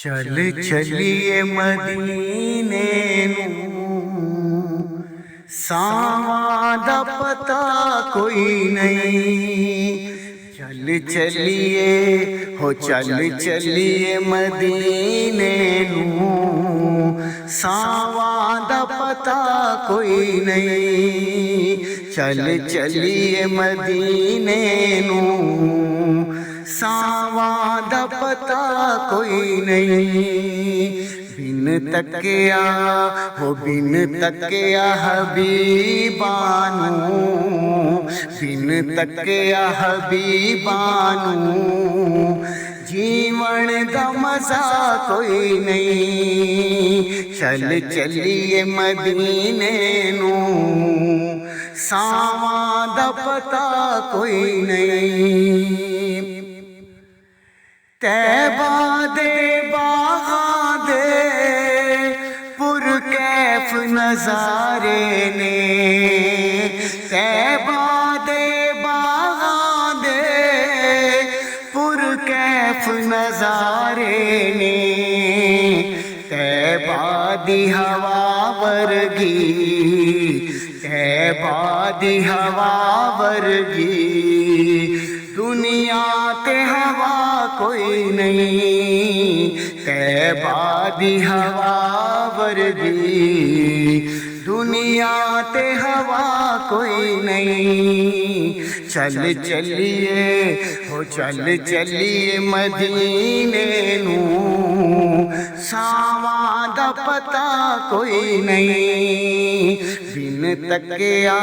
چل چلیے مدینے نوں، ساواں دا پتہ کوئی نہیں۔ چل چلیے ہو چل چلیے مدینے نوں، ساواں دا پتہ کوئی نہیں۔ چل چلیے مدینے نوں، ساواں دا پتہ کوئی نہیں۔ بن تکیا ہو بن تکیا حبیباں نوں، بن تکیا حبیباں نوں، جیون دا مزہ کوئی نہیں۔ چل چلیے مدینے نوں، ساواں دا پتہ کوئی نہیں۔ طیبہ دے باغاں دے پرکیف نظارے نے، طیبہ دے باغاں دے پرکیف نظارے نے، طیبہ دی ہوا ورگی، طیبہ دی ہوا ورگی دنیا تے ہوا کوئی نہیں۔ طیبہ دی ہوا ورگی دنیا تے ہوا کوئی نہیں۔ چل چلیے ہو چل چلیے مدینے نوں، ساواں دا پتہ کوئی نہیں۔ بن تکیا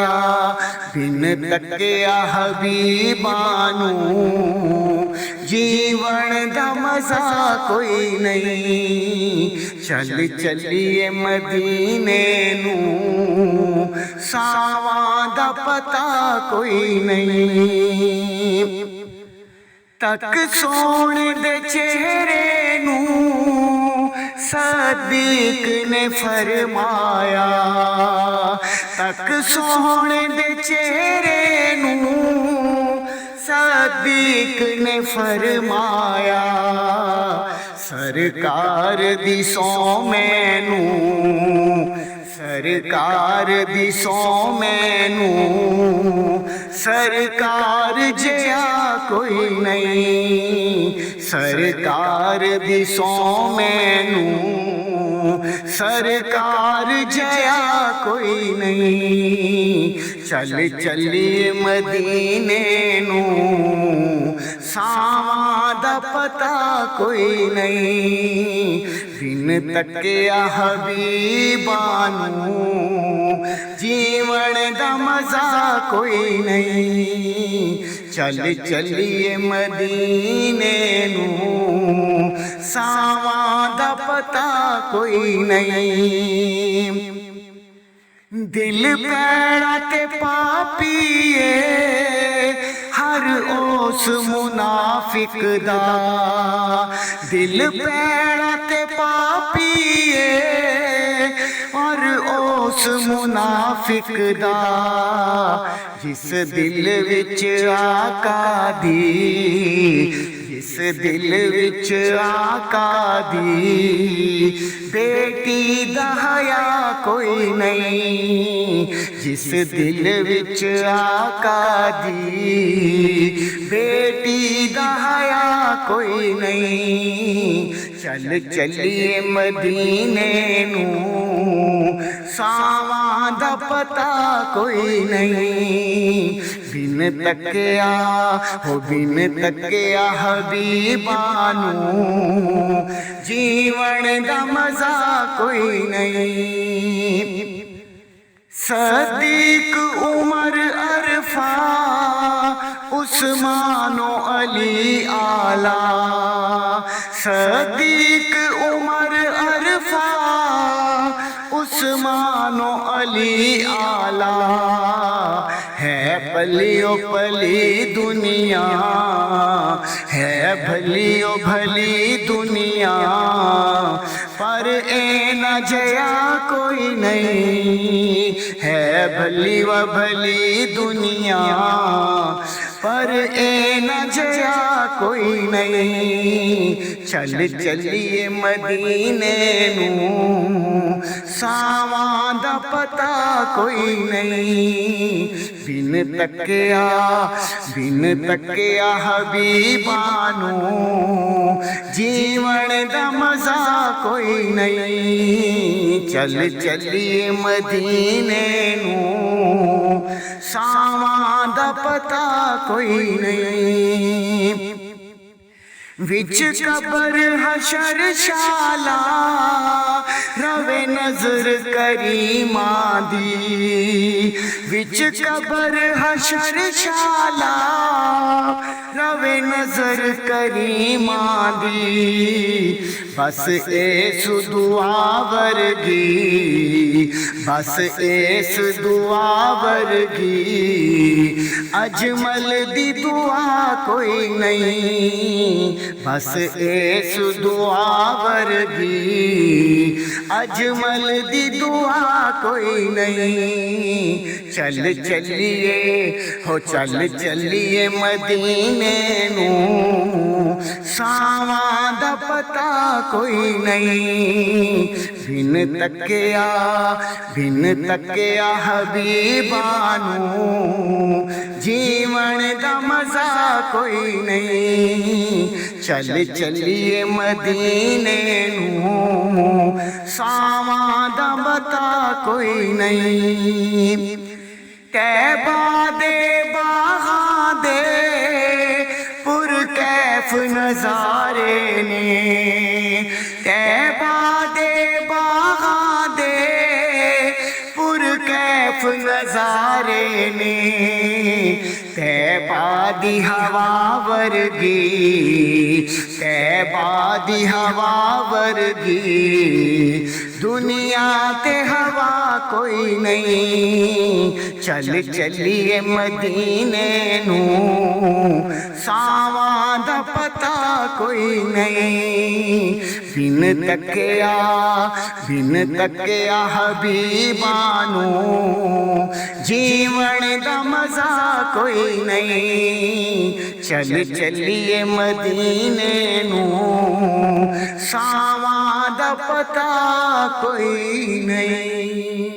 حبیباں نوں، جیون دا مزہ کوئی نہیں۔ چل چلیے مدینے نوں، ساواں دا پتہ کوئی نہیں۔ تک سونے دے چہرے نوں صدیق نے فرمایا، تک سونے دے چہرے نوں صدیق نے فرمایا، سرکار دی سو مینوں، سرکار دی سو مینوں، سرکار جیا کوئی نہیں۔ سرکار دی سو مینوں، سرکار جیا کوئی نہیں۔ چل چلیے مدینے نوں، ساواں دا پتہ کوئی نہیں۔ بن تکیا حبیباں نوں، جیون دا مزہ کوئی نہیں۔ چل چلیے مدینے نوں، ساواں دا پتہ کوئی نہیں۔ دل پیڑا تے پاپیے ہر اس منافق دا، دل پیڑا تے پاپیے اور اس منافق دا، جس دل وچ آقا دی، جس دل وچ آقا دی بیٹی دا حیا کوئی نہیں۔ جس دل وچ آقا دی بیٹی دا حیا کوئی نہیں۔ چل چلیے مدینے نوں، ساواں دا پتہ کوئی نہیں۔ بن تکیا ہو بن تکیا حبیباں نوں، جیون دا مزہ کوئی نہیں۔ صدیق عمر عرفہ عثمان و علی اعلیٰ، صدیق عمر عرفہ عثمان و علی اعلیٰ، ہے پلی و پلی دنیا، ہے بھلی و بھلی دنیا، پر اے نہ جیا کوئی نہیں۔ ہے بھلی و بھلی دنیا، پر اے نہ جیا کوئی نہیں، چل چلیے مدینے نوں، ساواں دا پتہ کوئی نہیں، بن تکیا حبیباں نوں، جیون دا مزہ کوئی نہیں، چل چلیے مدینے نوں، ساواں دا پتہ کوئی نہیں۔ وچ قبر حشر شالا روے نظر کریماں دی، وچ قبر حشر شالا روے نظر کریماں دی، بس اس دعا ورگی، بس اس دعا ورگی اجمل دی دعا کوئی نہیں، بس اس دعا ورگی اجمل دی دعا کوئی نہیں، چل چلیے ہو چل چلیے مدینے نوں، ساواں دا پتہ کوئی نہیں، بن تکیا حبیباں نوں، جیون دا مزہ کوئی نہیں، چل چلیے مدینے نوں، ساواں دا پتہ کوئی نہیں۔ طیبہ دے باغاں دے پرکیف نظارے نے، طیبہ دے باغاں دے پرکیف نظارے نے، طیبہ دی ہوا ورگی، طیبہ دی ہوا ورگی دنیا تے ہوا کوئی نہیں، چل چلیے مدینے نوں، ساواں دا پتہ کوئی نہیں، بن تکیا حبیباں نوں، جیون دا مزہ کوئی نہیں، چل چلیے مدینے نوں، ساواں دا پتہ کوئی نہیں۔